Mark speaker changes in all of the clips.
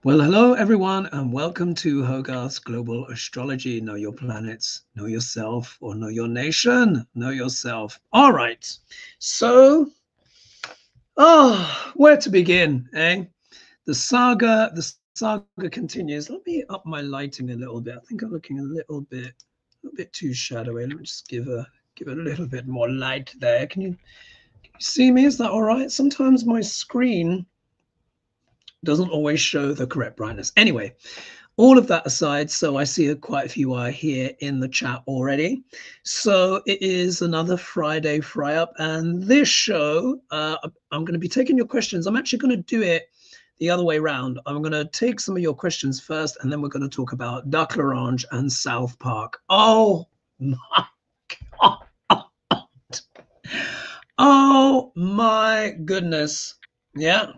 Speaker 1: Well, hello everyone, and welcome to Hogarth's Global Astrology. Know your planets, know yourself, or know your nation, know yourself. All right. So, where to begin, eh? The saga continues. Let me up my lighting a little bit. I think I'm looking a little bit too shadowy. Let me just give it a little bit more light there. Can you see me? Is that all right? Sometimes my screen doesn't always show the correct brightness. Anyway, all of that aside, so I see quite a few are here in the chat already. So it is another Friday Fry Up, and this show, I'm going to be taking your questions. I'm actually going to do it the other way around. I'm going to take some of your questions first, and then we're going to talk about Duck L'Orange and South Park. Oh my God. Oh my goodness. Yeah.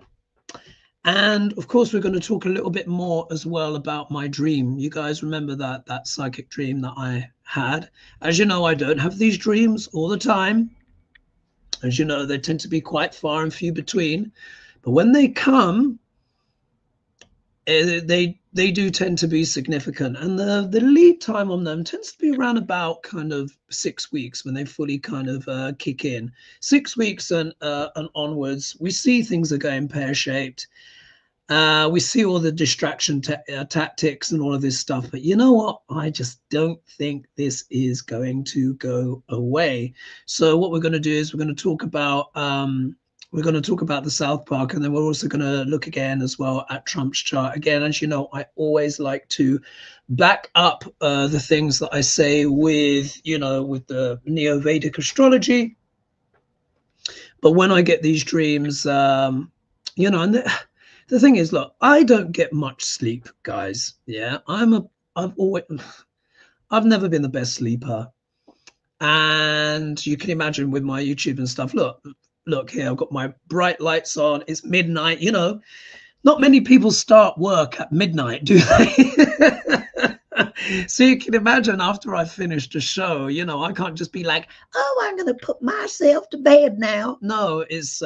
Speaker 1: And of course, we're going to talk a little bit more as well about my dream. You guys remember that psychic dream that I had? As you know, I don't have these dreams all the time. As you know, they tend to be quite far and few between. But when they come, they do tend to be significant. And the lead time on them tends to be around about kind of 6 weeks when they fully kind of kick in. 6 weeks and onwards, we see things are going pear-shaped. We see all the distraction tactics and all of this stuff, but you know what? I just don't think this is going to go away. So what we're going to do is we're going to talk about the South Park, and then we're also going to look again as well at Trump's chart. Again, as you know, I always like to back up the things that I say with the Neo-Vedic astrology. But when I get these dreams, and the thing is, look, I don't get much sleep, guys. Yeah, I've never been the best sleeper. And you can imagine with my YouTube and stuff, look here, I've got my bright lights on. It's midnight, not many people start work at midnight, do they? So you can imagine after I finished the show, I can't just be like, oh, I'm going to put myself to bed now. No, it's,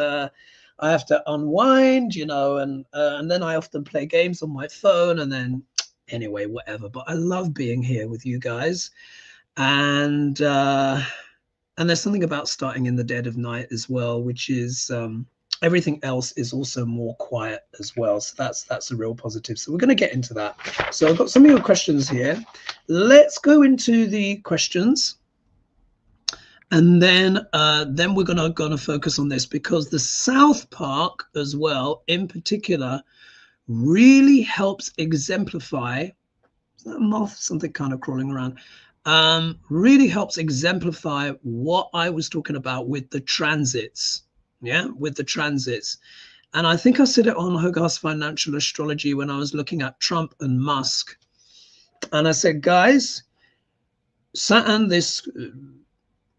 Speaker 1: I have to unwind, and then I often play games on my phone, and then anyway, whatever. But I love being here with you guys, and there's something about starting in the dead of night as well, which is everything else is also more quiet as well. So that's a real positive. So we're going to get into that. So I've got some of your questions here. Let's go into the questions. And then we're gonna focus on this, because the South Park as well, in particular, really helps exemplify. Is that a moth? Something kind of crawling around. Really helps exemplify what I was talking about with the transits. Yeah, with the transits. And I think I said it on Hogarth's Financial Astrology when I was looking at Trump and Musk. And I said, guys, Saturn, this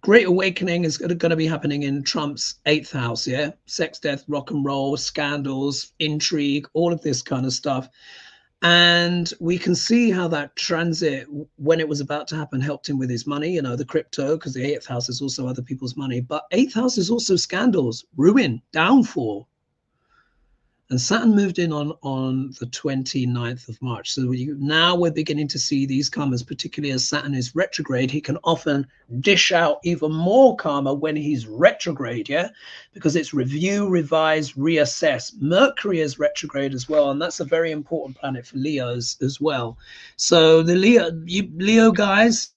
Speaker 1: Great Awakening is going to be happening in Trump's 8th house, yeah? Sex, death, rock and roll, scandals, intrigue, all of this kind of stuff. And we can see how that transit, when it was about to happen, helped him with his money, the crypto, because the 8th house is also other people's money. But 8th house is also scandals, ruin, downfall. And Saturn moved in on the 29th of March. So now we're beginning to see these karmas, particularly as Saturn is retrograde. He can often dish out even more karma when he's retrograde, yeah? Because it's review, revise, reassess. Mercury is retrograde as well, and that's a very important planet for Leos as well. So the Leo guys,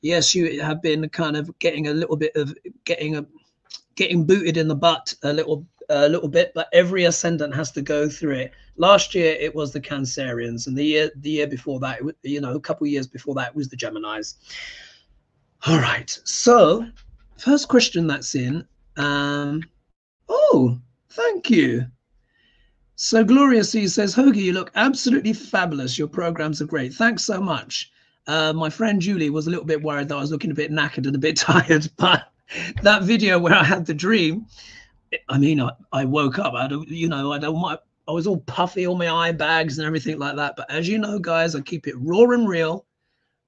Speaker 1: yes, you have been kind of getting a little bit of getting booted in the butt a little bit, but every ascendant has to go through it. Last year it was the Cancerians, and the year before that, a couple of years before that, it was the Geminis. All right, so first question that's in. Oh, thank you. So Gloria C says, Hoagie, you look absolutely fabulous. Your programs are great. Thanks so much. My friend Julie was a little bit worried that I was looking a bit knackered and a bit tired, but that video where I had the dream, I mean, I woke up, I was all puffy, all my eye bags and everything like that. But as you know, guys, I keep it raw and real.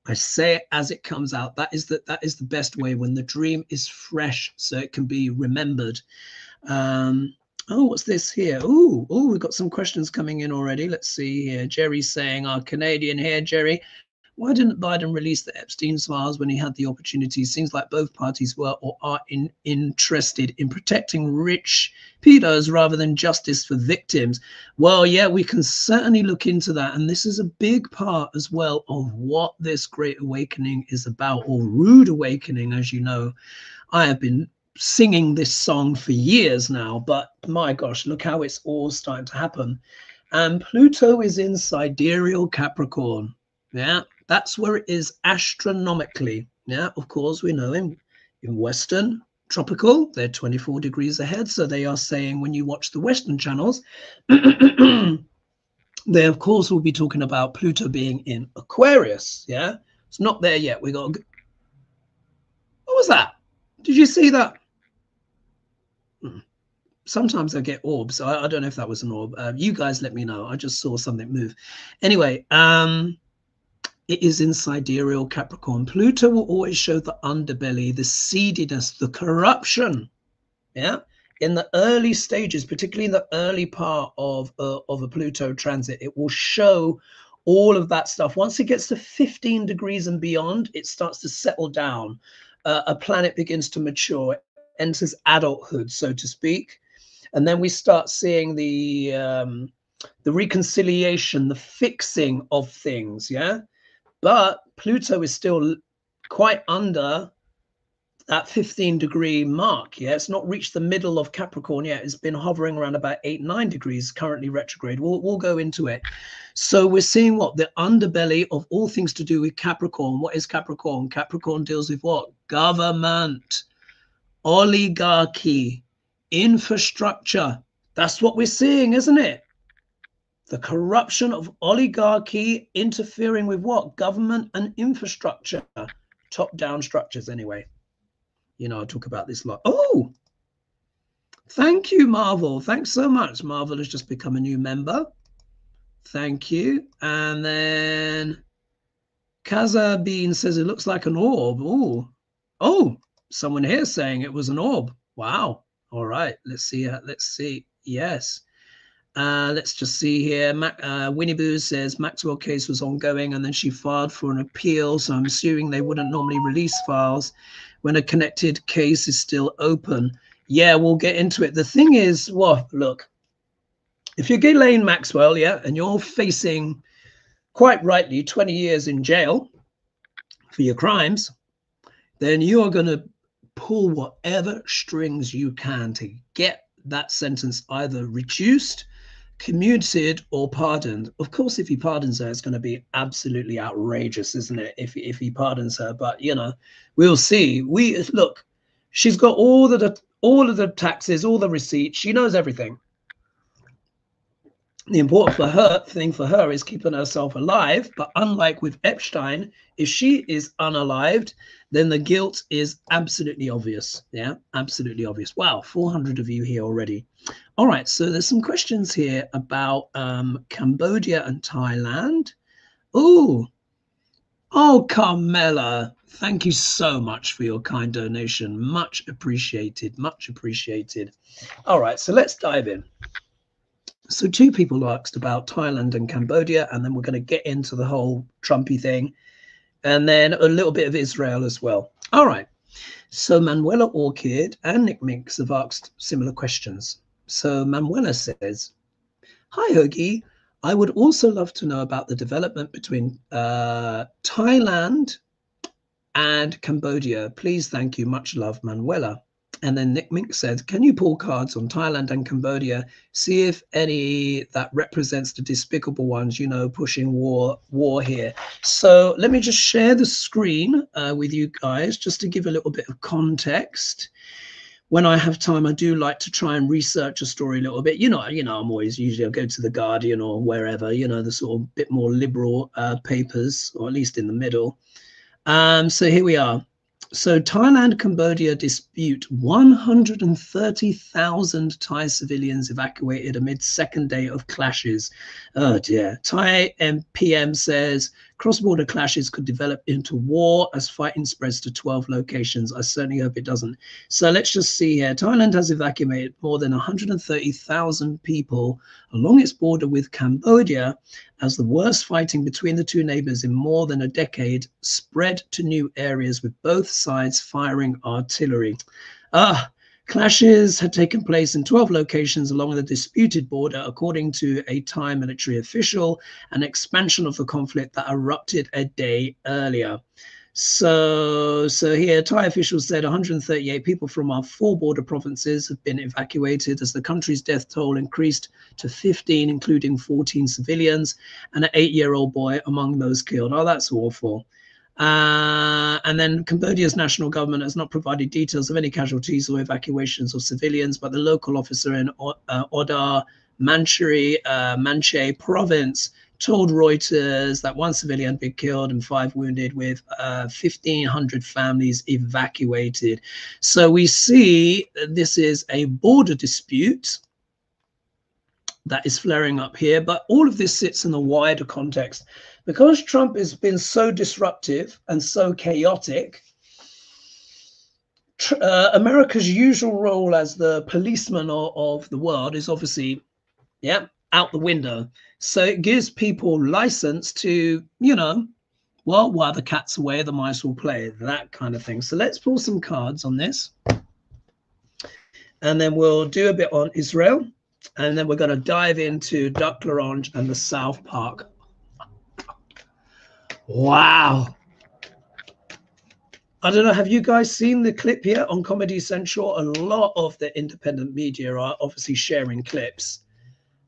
Speaker 1: I say it as it comes out. That is the best way, when the dream is fresh, so it can be remembered. Oh, what's this here? Oh, we've got some questions coming in already. Let's see here. Jerry's saying, our Canadian here, Jerry. Why didn't Biden release the Epstein files when he had the opportunity? Seems like both parties were or are interested in protecting rich pedos rather than justice for victims. Well, yeah, we can certainly look into that. And this is a big part as well of what this Great Awakening is about, or Rude Awakening, as you know. I have been singing this song for years now, but my gosh, look how it's all starting to happen. And Pluto is in sidereal Capricorn. Yeah, that's where it is astronomically. Yeah, of course, we know in Western tropical, they're 24 degrees ahead. So they are saying when you watch the Western channels, they, of course, will be talking about Pluto being in Aquarius. Yeah, it's not there yet. We got. What was that? Did you see that? Sometimes I get orbs. I don't know if that was an orb. You guys let me know. I just saw something move. Anyway, it is in sidereal Capricorn. Pluto will always show the underbelly, the seediness, the corruption. Yeah, in the early stages, particularly in the early part of a Pluto transit, it will show all of that stuff. Once it gets to 15 degrees and beyond, it starts to settle down. A planet begins to mature, enters adulthood, so to speak, and then we start seeing the reconciliation, the fixing of things. Yeah. But Pluto is still quite under that 15-degree mark. Yeah, it's not reached the middle of Capricorn yet. It's been hovering around about 8-9 degrees, currently retrograde. We'll go into it. So we're seeing what? The underbelly of all things to do with Capricorn. What is Capricorn? Capricorn deals with what? Government, oligarchy, infrastructure. That's what we're seeing, isn't it? The corruption of oligarchy interfering with what? Government and infrastructure. Top-down structures, anyway. You know, I'll talk about this a lot. Oh, thank you, Marvel. Thanks so much. Marvel has just become a new member. Thank you. And then Kaza Bean says it looks like an orb. Oh, someone here saying it was an orb. Wow. All right. Let's see. Let's see. Yes. Let's just see here. Winnie Boo says Maxwell case was ongoing and then she filed for an appeal. So I'm assuming they wouldn't normally release files when a connected case is still open. Yeah, we'll get into it. The thing is, well, look, if you're Ghislaine Maxwell, yeah, and you're facing, quite rightly, 20 years in jail for your crimes, then you are going to pull whatever strings you can to get that sentence either reduced, commuted, or pardoned. Of course, if he pardons her, it's going to be absolutely outrageous, isn't it? If he pardons her, but you know, we'll see. Look, she's got all of the taxes, all the receipts. She knows everything. The important thing for her is keeping herself alive. But unlike with Epstein, if she is unalived, then the guilt is absolutely obvious. Yeah, absolutely obvious. Wow, 400 of you here already. All right, so there's some questions here about Cambodia and Thailand. Oh, Carmela, thank you so much for your kind donation. Much appreciated, much appreciated. All right, so let's dive in. So 2 people asked about Thailand and Cambodia, and then we're going to get into the whole Trumpy thing, and then a little bit of Israel as well. All right. So Manuela Orchid and Nick Minks have asked similar questions. So Manuela says, hi, Hoagie. I would also love to know about the development between Thailand and Cambodia. Please, thank you. Much love, Manuela. And then Nick Mink said, can you pull cards on Thailand and Cambodia? See if any that represents the despicable ones, you know, pushing war here. So let me just share the screen with you guys, just to give a little bit of context. When I have time, I do like to try and research a story a little bit. You know, I'm always usually I'll go to the Guardian or wherever, you know, the sort of bit more liberal papers, or at least in the middle. So here we are. So Thailand, Cambodia dispute 130,000 Thai civilians evacuated amid second day of clashes. Oh dear. Thai PM says Cross-border clashes could develop into war as fighting spreads to 12 locations. I certainly hope it doesn't. So let's just see here. Thailand has evacuated more than 130,000 people along its border with Cambodia as the worst fighting between the two neighbors in more than a decade spread to new areas, with both sides firing artillery. Clashes had taken place in 12 locations along the disputed border, according to a Thai military official, an expansion of the conflict that erupted a day earlier. So here, Thai officials said 138 people from our 4 border provinces have been evacuated as the country's death toll increased to 15, including 14 civilians and an 8-year-old boy among those killed. Oh, that's awful. And then Cambodia's national government has not provided details of any casualties or evacuations of civilians, but the local officer in Odar Manche province told Reuters that 1 civilian had been killed and 5 wounded, with 1,500 families evacuated. So we see this is a border dispute that is flaring up here, but all of this sits in a wider context. Because Trump has been so disruptive and so chaotic, America's usual role as the policeman of the world is obviously, out the window. So it gives people license to, well, while the cat's away, the mice will play, that kind of thing. So let's pull some cards on this. And then we'll do a bit on Israel. And then we're going to dive into Duck L'Orange and the South Park. Wow. I don't know, have you guys seen the clip here on Comedy Central? A lot of the independent media are obviously sharing clips.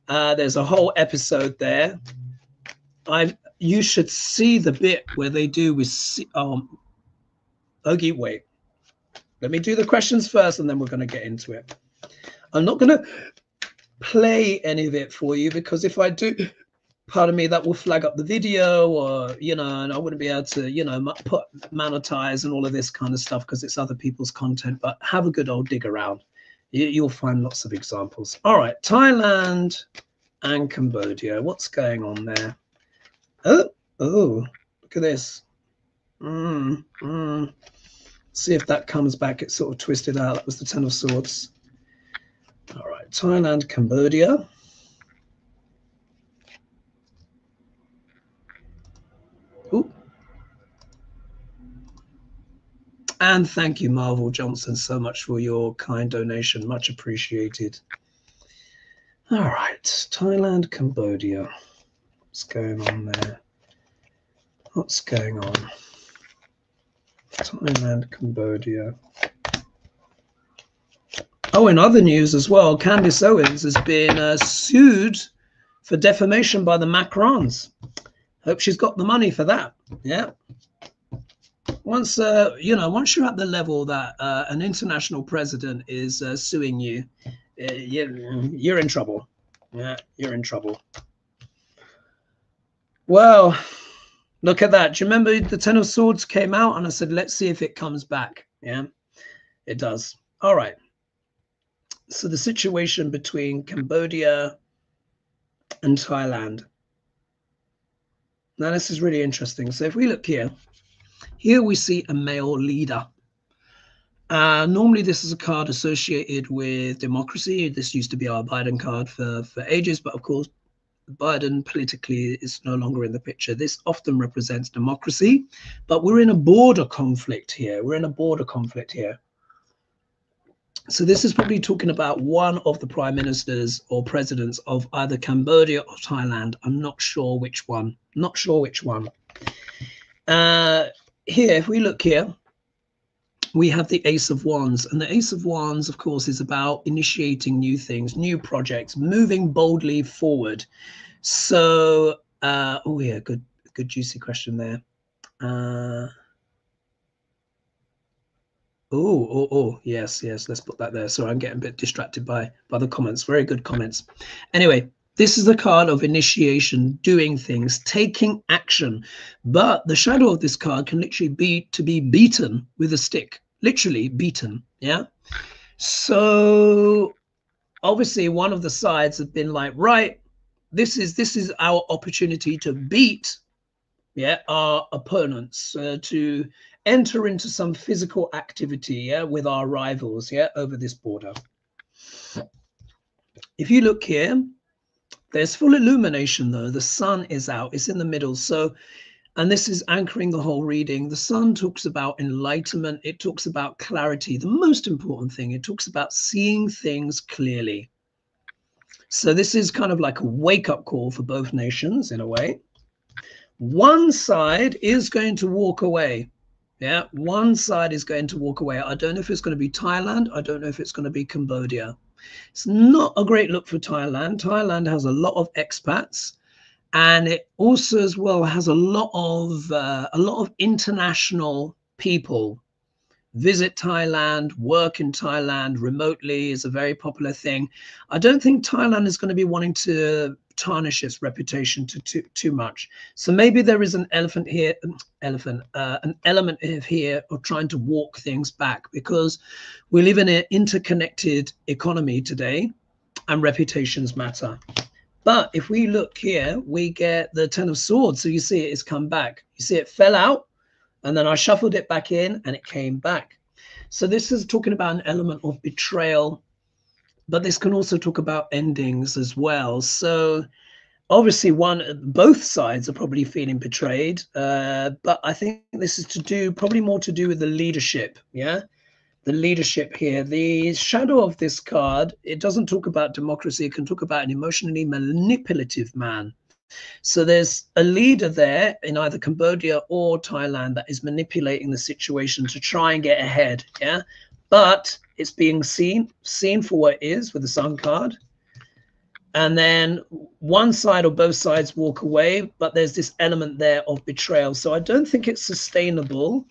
Speaker 1: There's a whole episode there. You should see the bit where they do with Ogie, wait. Let me do the questions first and then we're going to get into it. I'm not going to play any of it for you because if I do, pardon me, that will flag up the video, or and I wouldn't be able to monetize and all of this kind of stuff because it's other people's content. But have a good old dig around, you'll find lots of examples. All right, Thailand and Cambodia, what's going on there? Oh, look at this. See if that comes back. It's sort of twisted out. That was the 10 of Swords. All right, Thailand, Cambodia. Ooh. And thank you, Marvel Johnson, so much for your kind donation. Much appreciated. All right, Thailand, Cambodia. What's going on there? What's going on? Thailand, Cambodia. Oh, in other news as well, Candace Owens has been sued for defamation by the Macrons. Hope she's got the money for that. Yeah. Once once you're at the level that an international president is suing you, you're in trouble. Yeah, you're in trouble. Well, look at that. Do you remember the 10 of Swords came out and I said, let's see if it comes back. Yeah, it does. All right. So the situation between Cambodia and Thailand. Now, this is really interesting. So if we look here we see a male leader. Normally, this is a card associated with democracy. This used to be our Biden card for ages, but of course, Biden politically is no longer in the picture. This often represents democracy, but we're in a border conflict here. So this is probably talking about one of the prime ministers or presidents of either Cambodia or Thailand. I'm not sure which one. Here, if we look here, we have the Ace of Wands. And the Ace of Wands, of course, is about initiating new things, new projects, moving boldly forward. So, oh yeah, good juicy question there. Yes, let's put that there. Sorry, I'm getting a bit distracted by the comments. Very good comments. Anyway, this is the card of initiation, doing things, taking action. But the shadow of this card can literally be to be beaten with a stick, literally beaten. Yeah. So obviously one of the sides have been like, right, this is our opportunity to beat yeah, our opponents, to enter into some physical activity, yeah, with our rivals, yeah, over this border. If you look here, there's full illumination though. The sun is out, it's in the middle. So, and this is anchoring the whole reading. The sun talks about enlightenment. It talks about clarity. The most important thing, it talks about seeing things clearly. So this is kind of like a wake-up call for both nations in a way. One side is going to walk away. Yeah, one side is going to walk away. I don't know if it's going to be Thailand. I don't know if it's going to be Cambodia. It's not a great look for Thailand. Thailand has a lot of expats, and it also as well has a lot of international people visit Thailand, work in Thailand remotely is a very popular thing. I don't think Thailand is going to be wanting to tarnish its reputation too much. So maybe there is an an element here of trying to walk things back, because we live in an interconnected economy today and reputations matter. But if we look here, we get the Ten of Swords. So you see it has come back. You see it fell out, and then I shuffled it back in and it came back. So this is talking about an element of betrayal, but this can also talk about endings as well. So obviously both sides are probably feeling betrayed, but I think this is probably more to do with the leadership. Yeah, the leadership here. The shadow of this card, it doesn't talk about democracy. It can talk about an emotionally manipulative man. So there's a leader there in either Cambodia or Thailand that is manipulating the situation to try and get ahead. Yeah, but it's being seen for what it is with the Sun card. And then one side or both sides walk away, but there's this element there of betrayal. So I don't think it's sustainable.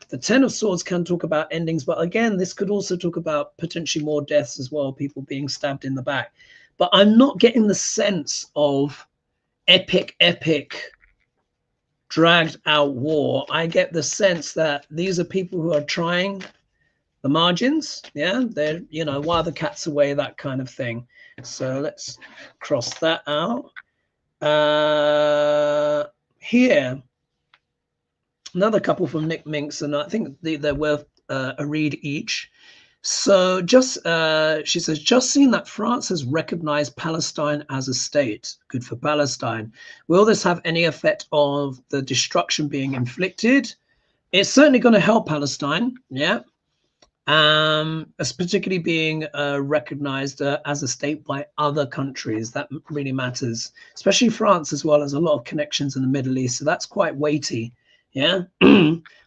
Speaker 1: The Ten of Swords can talk about endings, but again, this could also talk about potentially more deaths as well, people being stabbed in the back. But I'm not getting the sense of epic dragged out war. I get the sense that these are people who are trying the margins. Yeah, they're, you know, while the cat's away, that kind of thing. So let's cross that out. Here, another couple from Nick Minks, and I think they're worth a read each. So just she says, just seen that France has recognized Palestine as a state. Good for Palestine. Will this have any effect of the destruction being inflicted? It's certainly going to help Palestine. Yeah. As particularly being recognized as a state by other countries. That really matters, especially France as well, as a lot of connections in the Middle East. So that's quite weighty. Yeah.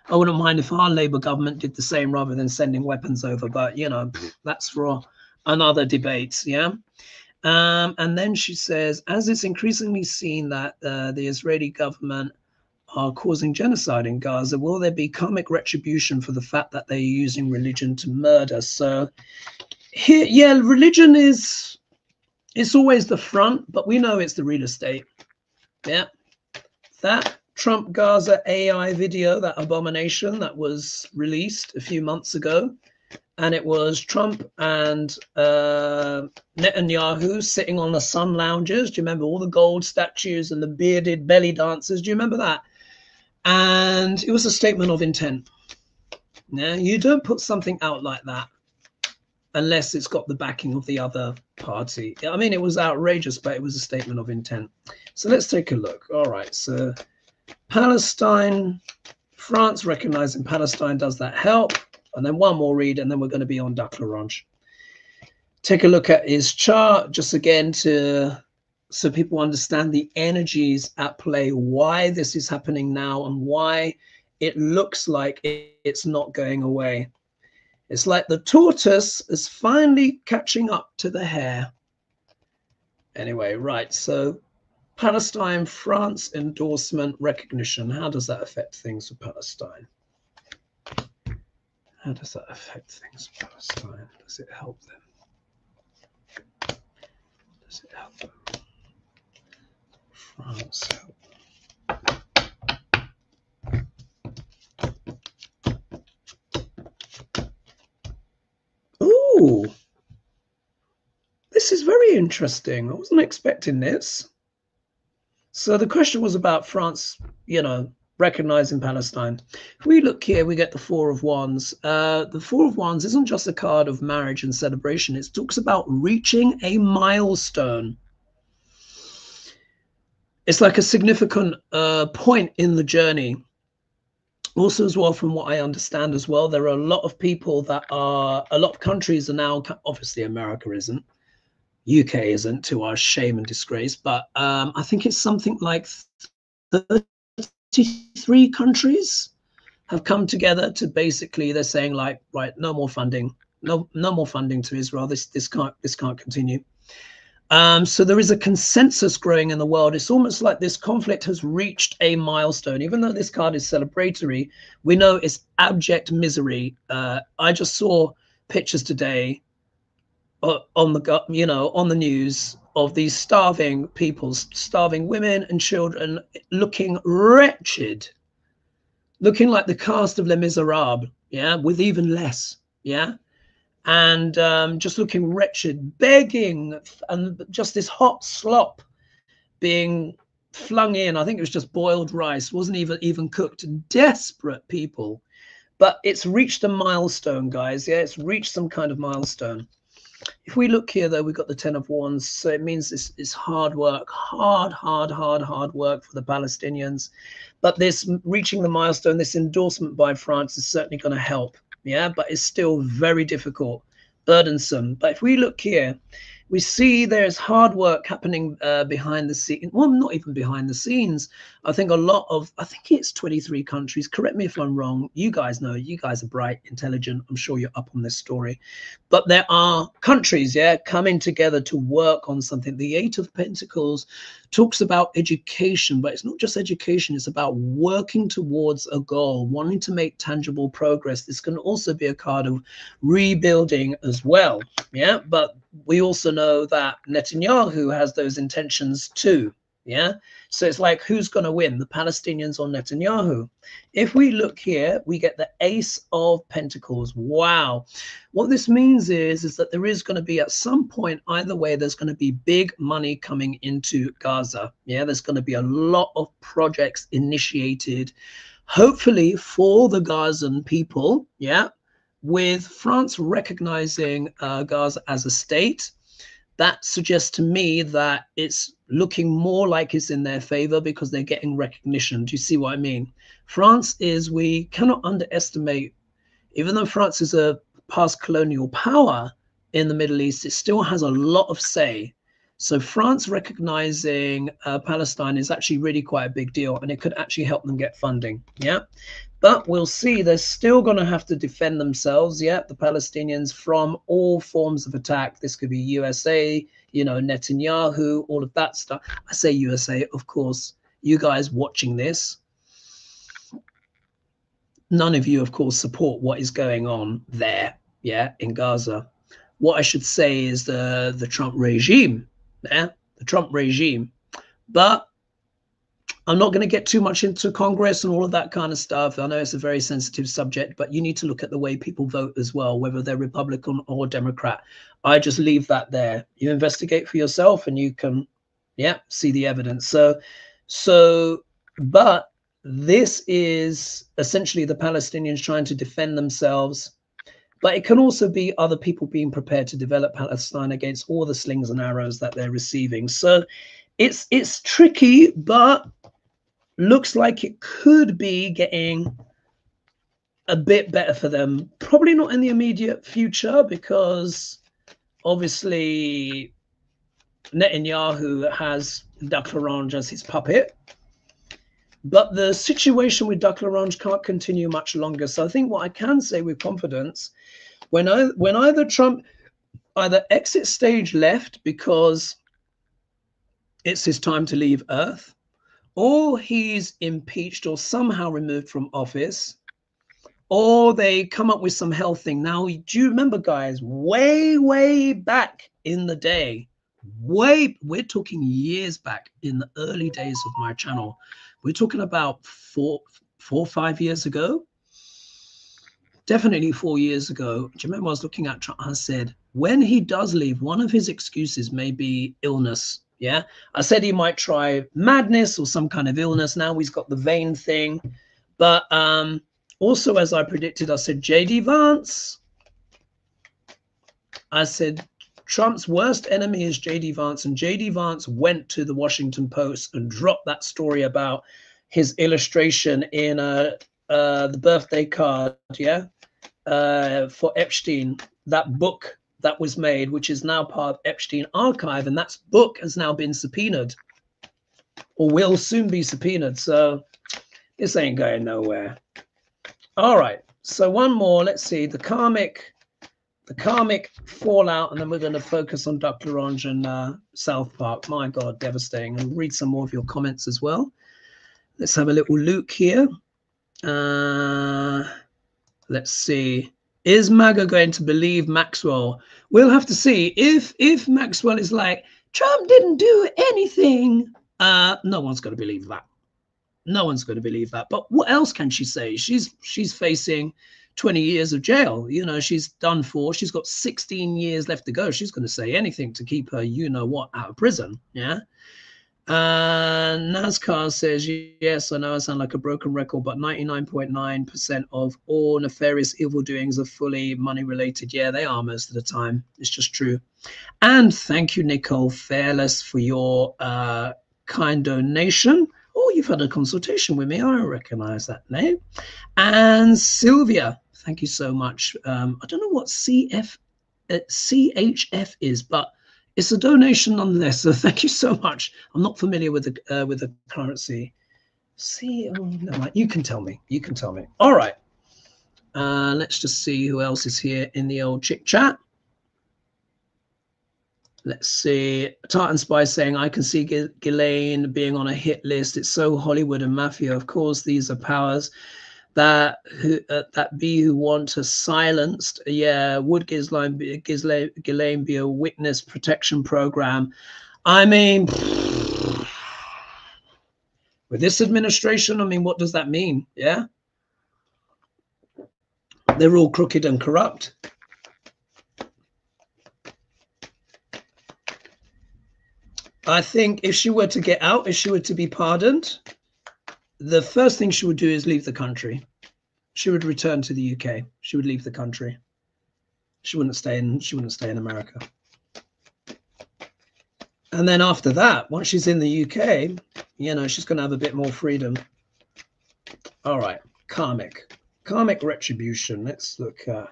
Speaker 1: I wouldn't mind if our Labour government did the same rather than sending weapons over, but you know, that's for another debate. Yeah. And then she says, as it's increasingly seen that the Israeli government are causing genocide in Gaza, will there be karmic retribution for the fact that they're using religion to murder? So here, yeah, religion it's always the front, but we know it's the real estate. Yeah. That Trump Gaza AI video, that abomination that was released a few months ago, and it was Trump and Netanyahu sitting on the sun lounges. Do you remember all the gold statues and the bearded belly dancers? Do you remember that? And it was a statement of intent. Now, you don't put something out like that unless it's got the backing of the other party. I mean, it was outrageous, but it was a statement of intent. So let's take a look. All right, so Palestine, France recognizing Palestine, does that help? And then one more read, and then we're going to be on Duck-Larange. Take a look at his chart, just again so people understand the energies at play, why this is happening now, and why it looks like it's not going away. It's like the tortoise is finally catching up to the hare. Anyway, right, so Palestine, France endorsement recognition. How does that affect things for Palestine? How does that affect things for Palestine? Does it help them? Does it help them? France help. Ooh, this is very interesting. I wasn't expecting this. So the question was about France, you know, recognizing Palestine. If we look here, we get the Four of Wands. The Four of Wands isn't just a card of marriage and celebration. It talks about reaching a milestone. It's like a significant point in the journey. Also, as well, from what I understand as well, there are a lot of people that are, a lot of countries are now, obviously America isn't, UK isn't, to our shame and disgrace, but I think it's something like 33 countries have come together to basically, they're saying like, right, no more funding, no more funding to Israel. This can't continue. So there is a consensus growing in the world. It's almost like this conflict has reached a milestone. Even though this card is celebratory, we know it's abject misery. I just saw pictures today on the, you know, on the news of these starving people, starving women and children, looking wretched, looking like the cast of Les Miserables, yeah, with even less, yeah. And just looking wretched, begging, and just this hot slop being flung in. I think it was just boiled rice, wasn't even cooked. Desperate people. But it's reached a milestone, guys. Yeah, it's reached some kind of milestone. If we look here, though, we've got the Ten of Wands. So it means it's hard work, hard work for the Palestinians. But this reaching the milestone, this endorsement by France is certainly going to help. Yeah, but it's still very difficult, burdensome. But if we look here, we see there's hard work happening behind the scenes. Well, not even behind the scenes. I think I think it's 23 countries. Correct me if I'm wrong. You guys know, you guys are bright, intelligent. I'm sure you're up on this story. But there are countries, yeah, coming together to work on something. The Eight of Pentacles talks about education, but it's not just education. It's about working towards a goal, wanting to make tangible progress. This can also be a card of rebuilding as well. Yeah, but we also know that Netanyahu has those intentions too. Yeah, so it's like, who's going to win, the Palestinians or Netanyahu? If we look here, we get the Ace of Pentacles. Wow. What this means is that there is going to be, at some point, either way, there's going to be big money coming into Gaza. Yeah, there's going to be a lot of projects initiated, hopefully for the Gazan people. Yeah, with France recognizing Gaza as a state. That suggests to me that it's looking more like it's in their favor because they're getting recognition. Do you see what I mean? France is, we cannot underestimate, even though France is a past colonial power in the Middle East, it still has a lot of say. So France recognizing Palestine is actually really quite a big deal, and it could actually help them get funding. Yeah. But we'll see, they're still going to have to defend themselves, yeah, the Palestinians, from all forms of attack. This could be USA, you know, Netanyahu, all of that stuff. I say USA, of course, you guys watching this, none of you, of course, support what is going on there, yeah, in Gaza. What I should say is the Trump regime, yeah, the Trump regime. But I'm not going to get too much into Congress and all of that kind of stuff. I know it's a very sensitive subject, but you need to look at the way people vote as well, whether they're Republican or Democrat. I just leave that there. You investigate for yourself and you can, yeah, see the evidence. But this is essentially the Palestinians trying to defend themselves. But it can also be other people being prepared to develop Palestine against all the slings and arrows that they're receiving. So it's tricky, but looks like it could be getting a bit better for them. Probably not in the immediate future, because obviously Netanyahu has Duck L'Orange as his puppet. But the situation with Duck L'Orange can't continue much longer. So I think what I can say with confidence, when either Trump either exits stage left because it's his time to leave Earth, or he's impeached or somehow removed from office, or they come up with some health thing. Now, do you remember, guys, way back in the day, we're talking years back in the early days of my channel. We're talking about four or 5 years ago. Definitely 4 years ago. Do you remember I was looking at Trump? I said, when he does leave, one of his excuses may be illness. Yeah, I said he might try madness or some kind of illness. Now he's got the vein thing. But also, as I predicted, I said J.D. Vance. I said Trump's worst enemy is J.D. Vance, and J.D. Vance went to the Washington Post and dropped that story about his illustration in the birthday card, yeah, for Epstein, that book that was made, which is now part of Epstein archive, and that book has now been subpoenaed or will soon be subpoenaed. So this ain't going nowhere. All right, so one more. Let's see the karmic fallout, and then we're going to focus on Duck L'Orange and South Park. My God, devastating. And read some more of your comments as well. Let's have a little look here. Let's see. Is MAGA going to believe Maxwell? We'll have to see. If Maxwell is like, Trump didn't do anything, no one's going to believe that. No one's going to believe that. But what else can she say? She's facing 20 years of jail. You know, she's done for. She's got 16 years left to go. She's going to say anything to keep her, you know what, out of prison. Yeah. NASCAR says, yes, I know I sound like a broken record, but 99.9% of all nefarious evil doings are fully money related. Yeah, they are most of the time. It's just true. And thank you, Nicole Fairless, for your kind donation. Oh, you've had a consultation with me. I recognize that name. And Sylvia, thank you so much. I don't know what CHF is, but it's a donation nonetheless. So thank you so much. I'm not familiar with the currency. No, you can tell me. You can tell me. All right. Let's just see who else is here in the old chick chat. Let's see. Tartan Spy saying, I can see Ghislaine being on a hit list. It's so Hollywood and mafia. Of course, these are powers that who want her silenced. Yeah, would Ghislaine be a witness protection program? I mean, with this administration, I mean, what does that mean? Yeah, they're all crooked and corrupt. I think if she were to get out, if she were to be pardoned, the first thing she would do is leave the country. She would return to the UK. She would leave the country. She wouldn't stay in America. And then after that, once she's in the UK, you know, she's going to have a bit more freedom. All right, karmic retribution. Let's look at.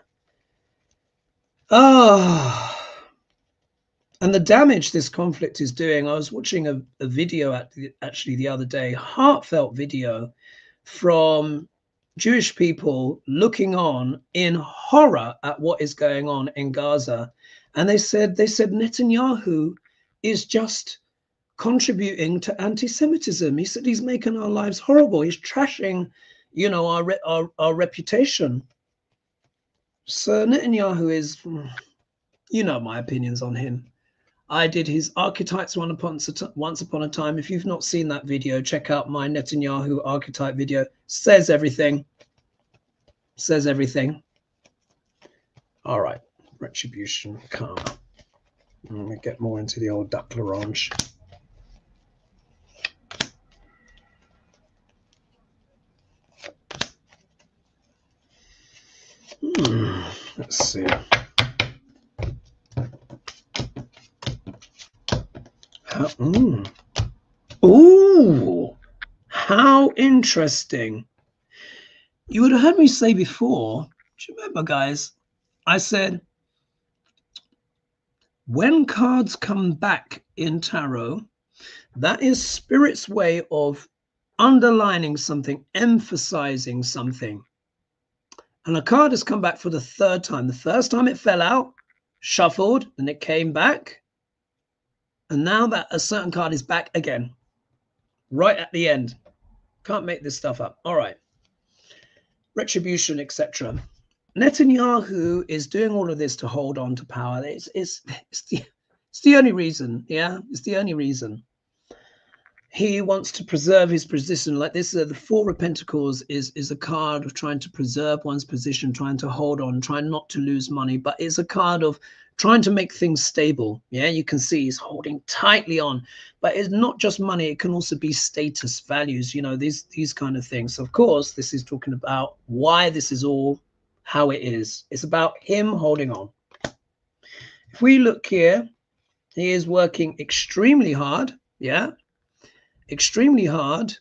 Speaker 1: And the damage this conflict is doing. I was watching a video actually the other day, heartfelt video from Jewish people looking on in horror at what is going on in Gaza. And they said Netanyahu is just contributing to anti-Semitism. He said he's making our lives horrible. He's trashing, you know, our reputation. So Netanyahu is, you know, my opinions on him. I did his archetypes once upon a time. If you've not seen that video, check out my Netanyahu archetype video. Says everything. Says everything. All right. Retribution, karma. Let me get more into the old Duck L'Orange. Let's see. Ooh, how interesting. You would have heard me say before, do you remember, guys? I said, when cards come back in tarot, that is Spirit's way of underlining something, emphasizing something. And a card has come back for the third time. The first time it fell out, shuffled, and it came back. And now that a certain card is back again, right at the end. Can't make this stuff up. All right. Retribution, etc. Netanyahu is doing all of this to hold on to power. It's the only reason. Yeah, it's the only reason. He wants to preserve his position. Like this, the Four of Pentacles is a card of trying to preserve one's position, trying to hold on, trying not to lose money. But it's a card of trying to make things stable. Yeah, you can see he's holding tightly on, but it's not just money. It can also be status, values, you know, these kind of things. Of course, this is talking about why this is all how it is. It's about him holding on. If we look here, he is working extremely hard. Yeah, extremely hard,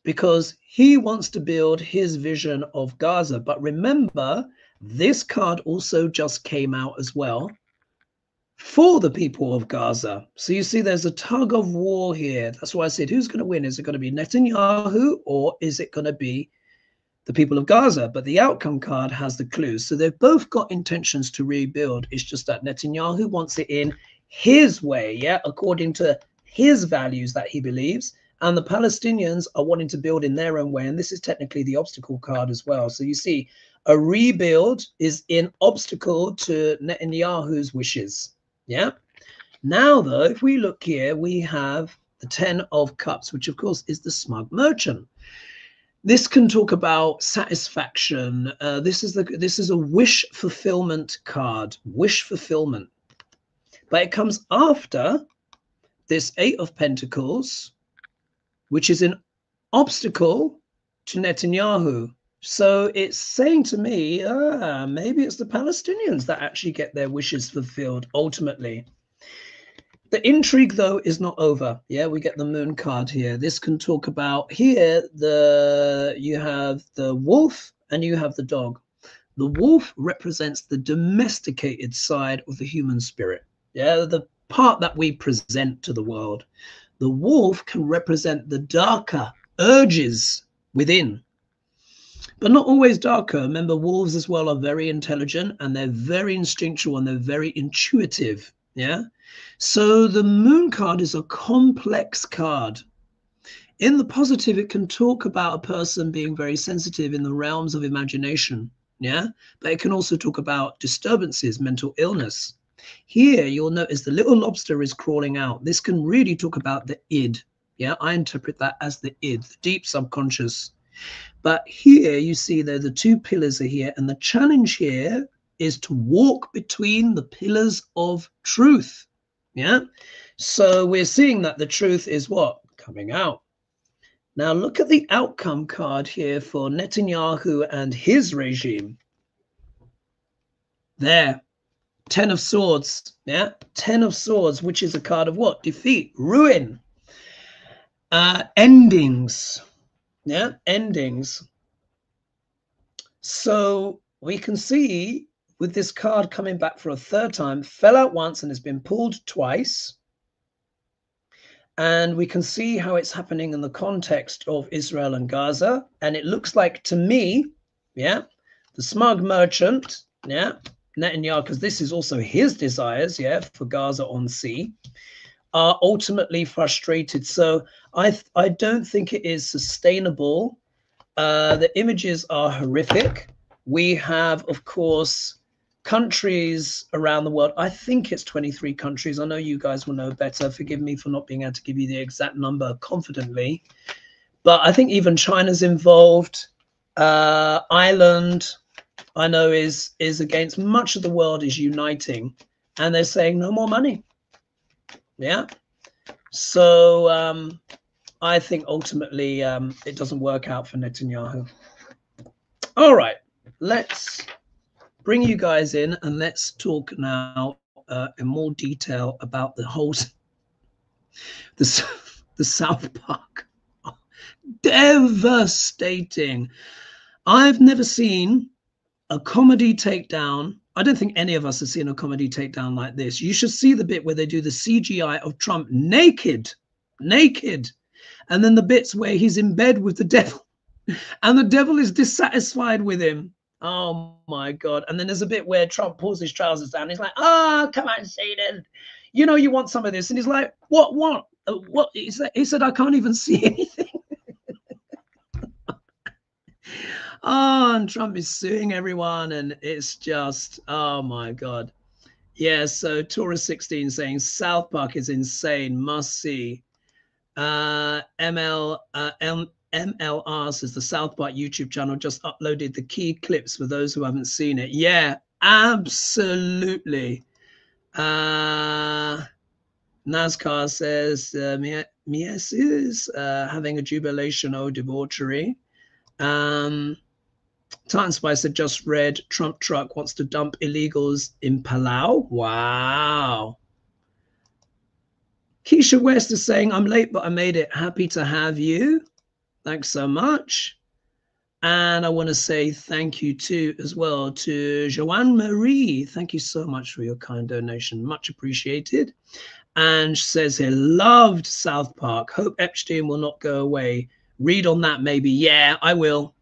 Speaker 1: because he wants to build his vision of Gaza. But remember, this card also just came out as well for the people of Gaza. So you see there's a tug of war here. That's why I said, who's going to win? Is it going to be Netanyahu, or is it going to be the people of Gaza? But the outcome card has the clues. So they've both got intentions to rebuild. It's just that Netanyahu wants it in his way, yeah, according to his values that he believes. And the Palestinians are wanting to build in their own way. And this is technically the obstacle card as well. So you see, a rebuild is in obstacle to Netanyahu's wishes. Yeah. Now, though, if we look here, we have the 10 of Cups, which, of course, is the smug merchant. This can talk about satisfaction. This is a wish fulfillment card, wish fulfillment. But it comes after this 8 of Pentacles, which is an obstacle to Netanyahu. So it's saying to me, maybe it's the Palestinians that actually get their wishes fulfilled ultimately. The intrigue, though, is not over. Yeah, we get the Moon card here. This can talk about here, you have the wolf and you have the dog. The wolf represents the domesticated side of the human spirit. Yeah, the part that we present to the world. The wolf can represent the darker urges within, but not always darker. Remember, wolves as well are very intelligent, and they're very instinctual, and they're very intuitive. Yeah. So the Moon card is a complex card. In the positive, it can talk about a person being very sensitive in the realms of imagination. Yeah. But it can also talk about disturbances, mental illness. Here, you'll notice the little lobster is crawling out. This can really talk about the id. Yeah, I interpret that as the id, the deep subconscious. But here you see there the two pillars are here, and the challenge here is to walk between the pillars of truth. Yeah, so we're seeing that the truth is what? Coming out. Now look at the outcome card here for Netanyahu and his regime. There. 10 of Swords, yeah, 10 of Swords, which is a card of what? Defeat, ruin, endings, yeah, endings. So we can see with this card coming back for a third time, fell out once and has been pulled twice. And we can see how it's happening in the context of Israel and Gaza. And it looks like to me, yeah, the smug merchant, yeah, Netanyahu, because this is also his desires, yeah, for Gaza on sea, are ultimately frustrated. So I don't think it is sustainable. The images are horrific. We have, of course, countries around the world. I think it's 23 countries. I know you guys will know better. Forgive me for not being able to give you the exact number confidently. But I think even China's involved. Ireland, I know, is against. Much of the world is uniting, and they're saying no more money. Yeah. So I think ultimately it doesn't work out for Netanyahu. All right, let's bring you guys in and let's talk now in more detail about the whole the South Park. Devastating. I've never seen a comedy takedown. I don't think any of us have seen a comedy takedown like this. You should see the bit where they do the CGI of Trump naked, and then the bits where he's in bed with the devil and the devil is dissatisfied with him. Oh my God. And then there's a bit where Trump pulls his trousers down. He's like, oh, come on, Satan. You know, you want some of this. And he's like, what? He said, I can't even see anything. Oh, and Trump is suing everyone, and it's just, oh my God. Yeah, so Taurus 16 saying South Park is insane, must see. MLR says the South Park YouTube channel just uploaded the key clips for those who haven't seen it. Yeah, absolutely. NASCAR says, Mies is having a jubilation, oh debauchery. Titan Spice had just read, Trump truck wants to dump illegals in Palau. Wow. Keisha West is saying, I'm late, but I made it. Happy to have you. Thanks so much. And I want to say thank you too, as well, to Joanne Marie. Thank you so much for your kind donation. Much appreciated. And she says here, loved South Park. Hope Epstein will not go away. Read on that maybe. Yeah, I will.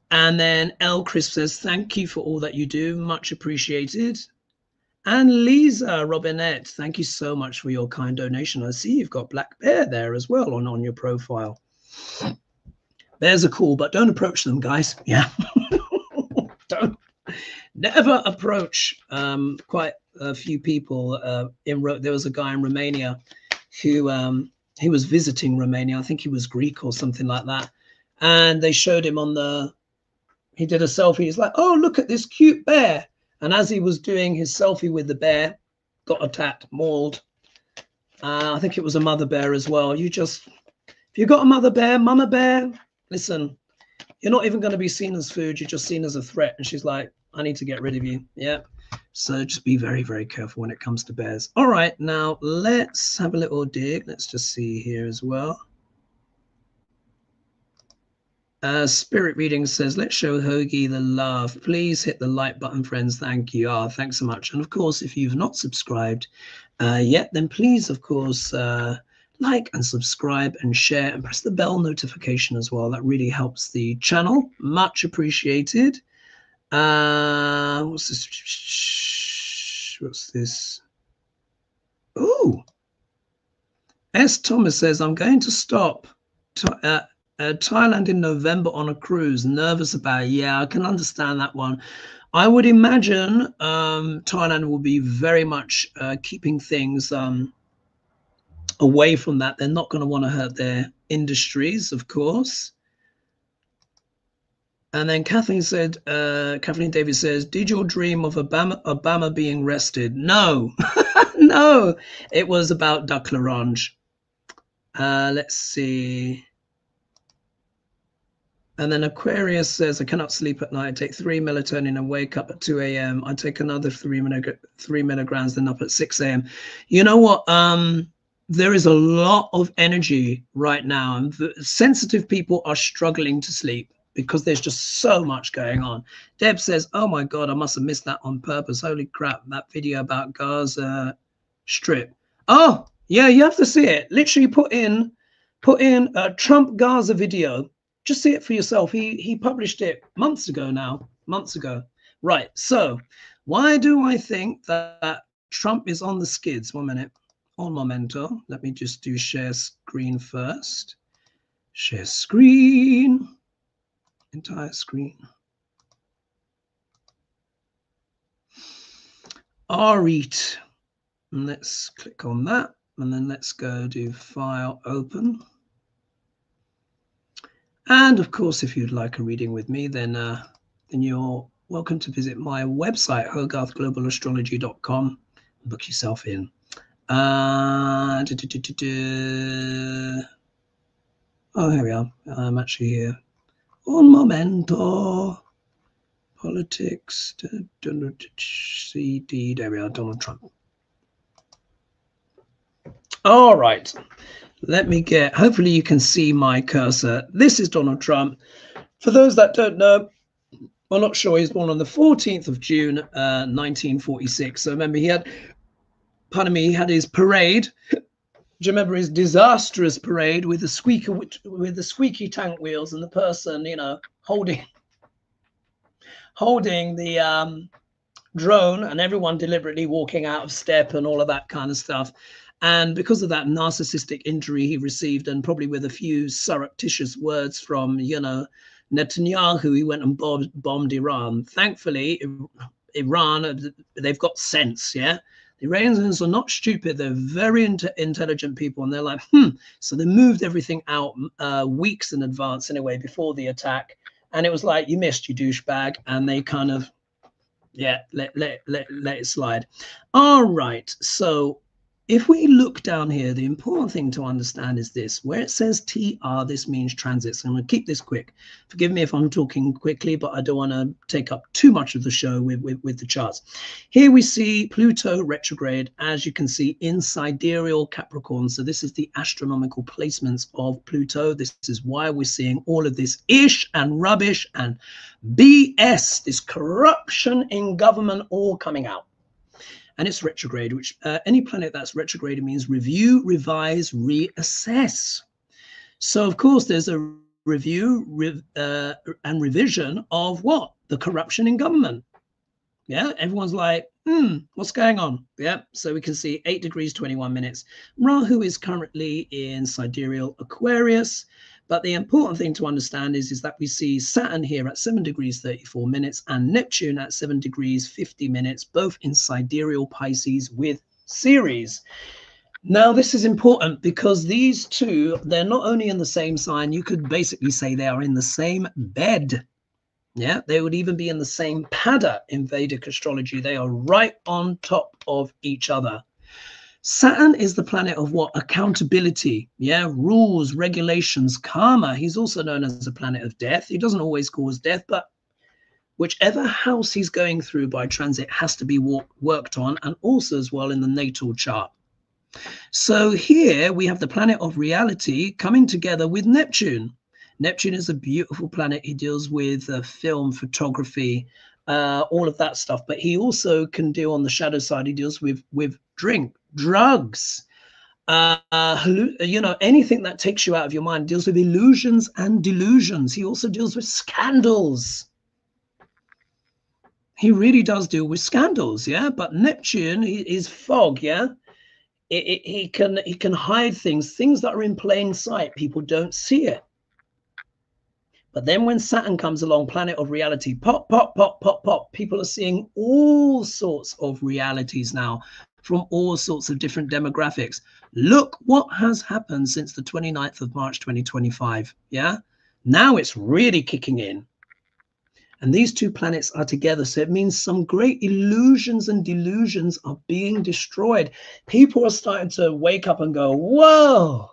Speaker 1: And then L. Crisp says, thank you for all that you do. Much appreciated. And Lisa Robinette, thank you so much for your kind donation. I see you've got Black Bear there as well on your profile. Bears are cool, but don't approach them, guys. Yeah. Don't. Never approach quite a few people. There was a guy in Romania who he was visiting Romania. I think he was Greek or something like that. And they showed him he did a selfie. He's like, oh, look at this cute bear. And as he was doing his selfie with the bear, got attacked, mauled. I think it was a mother bear as well. If you got a mother bear, mama bear, listen, you're not even going to be seen as food. You're just seen as a threat. And she's like, I need to get rid of you. Yeah. So just be very, very careful when it comes to bears. All right. Now let's have a little dig. Let's just see here as well. Spirit Reading says, let's show Hoagie the love. Please hit the like button, friends. Thank you. Thanks so much. And of course, if you've not subscribed yet, then please, of course, like and subscribe and share and press the bell notification as well. That really helps the channel. Much appreciated. What's this? Oh, S. Thomas says, I'm going to stop Thailand in November on a cruise. Nervous about it. Yeah, I can understand that one. I would imagine Thailand will be very much keeping things away from that. They're not going to want to hurt their industries, of course. And then Kathleen Davis says, did you dream of Obama being arrested? No, no, it was about Duck L'Orange. Let's see. And then Aquarius says, I cannot sleep at night. I take 3 melatonin and wake up at 2 a.m. I take another 3 milligrams, then up at 6 a.m. You know what? There is a lot of energy right now. And sensitive people are struggling to sleep because there's just so much going on. Deb says, oh my God, I must have missed that on purpose. Holy crap, that video about Gaza Strip. Oh, yeah, you have to see it. Literally put in a Trump Gaza video. Just see it for yourself. He published it months ago now, Right, so why do I think that Trump is on the skids? 1 minute, un momento. Let me just do share screen first. Share screen, entire screen. All right, let's click on that. And then let's go do file open. And of course, if you'd like a reading with me, then you're welcome to visit my website, hogarthglobalastrology.com, and book yourself in. Oh, here we are. I'm actually here. Un momento. Politics. CD. There we are. Donald Trump. All right. Let me hopefully you can see my cursor. This is Donald Trump. For those that don't know, I'm not sure, he's born on the 14th of June, 1946. So remember, he had his parade. Do you remember his disastrous parade with the squeaky tank wheels and the person, you know, holding the drone and everyone deliberately walking out of step and all of that kind of stuff. And because of that narcissistic injury he received, and probably with a few surreptitious words from, you know, Netanyahu, he went and bombed Iran. Thankfully, Iran, they've got sense, yeah? The Iranians are not stupid. They're very intelligent people. And they're like, So they moved everything out weeks in advance anyway, before the attack. And it was like, you missed, you douchebag. And they kind of, Yeah, let it slide. All right. So if we look down here, the important thing to understand is this. Where it says TR, this means transits. I'm going to keep this quick. Forgive me if I'm talking quickly, but I don't want to take up too much of the show with the charts. Here we see Pluto retrograde, as you can see, in sidereal Capricorn. So this is the astronomical placements of Pluto. This is why we're seeing all of this ish and rubbish and BS, this corruption in government all coming out. And it's retrograde, which any planet that's retrograde means review, revise, reassess. So, of course, there's a review and revision of what? The corruption in government. Yeah, everyone's like, what's going on? Yeah, so we can see 8 degrees, 21 minutes. Rahu is currently in sidereal Aquarius. But the important thing to understand is that we see Saturn here at 7 degrees 34 minutes and Neptune at 7 degrees 50 minutes, both in sidereal Pisces with Ceres. Now, this is important because these two, they're not only in the same sign, you could basically say they are in the same bed. Yeah, they would even be in the same pada in Vedic astrology. They are right on top of each other. Saturn is the planet of what? Accountability. Yeah, rules, regulations, karma. He's also known as a planet of death. He doesn't always cause death, but whichever house he's going through by transit has to be worked on, and also as well in the natal chart. So here we have the planet of reality coming together with Neptune. Neptune is a beautiful planet. He deals with film, photography, all of that stuff. But he also can deal on the shadow side. He deals with drink, drugs, you know, anything that takes you out of your mind. Deals with illusions and delusions. He also deals with scandals. He really does deal with scandals, yeah. But Neptune is fog, yeah. He can hide things that are in plain sight. People don't see it. But then when Saturn comes along, planet of reality, pop, pop, pop, pop, pop, people are seeing all sorts of realities now from all sorts of different demographics. Look what has happened since the 29th of March, 2025. Yeah, now it's really kicking in. And these two planets are together. So it means some great illusions and delusions are being destroyed. People are starting to wake up and go, whoa,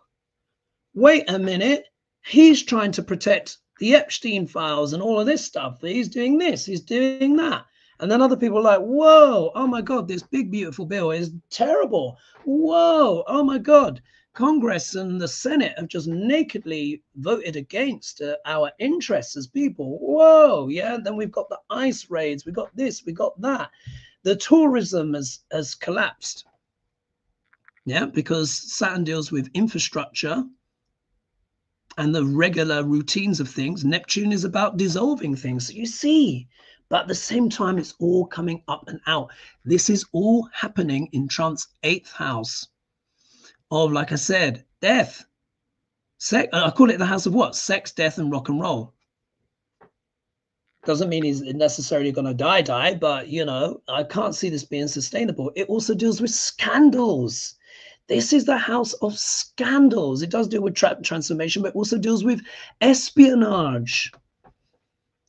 Speaker 1: wait a minute. He's trying to protect the Epstein files and all of this stuff. He's doing this, he's doing that. And then other people are like, whoa, oh my God, this big, beautiful bill is terrible. Whoa, oh my God. Congress and the Senate have just nakedly voted against our interests as people. Whoa, yeah. Then we've got the ICE raids. We got this, we got that. The tourism has collapsed. Yeah, because Saturn deals with infrastructure and the regular routines of things. Neptune is about dissolving things. So you see, but at the same time, it's all coming up and out. This is all happening in Trump's 8th house of, like I said, death. I call it the house of what? Sex, death, and rock and roll. Doesn't mean he's necessarily going to die, but, you know, I can't see this being sustainable. It also deals with scandals. This is the house of scandals. It does deal with transformation, but also deals with espionage.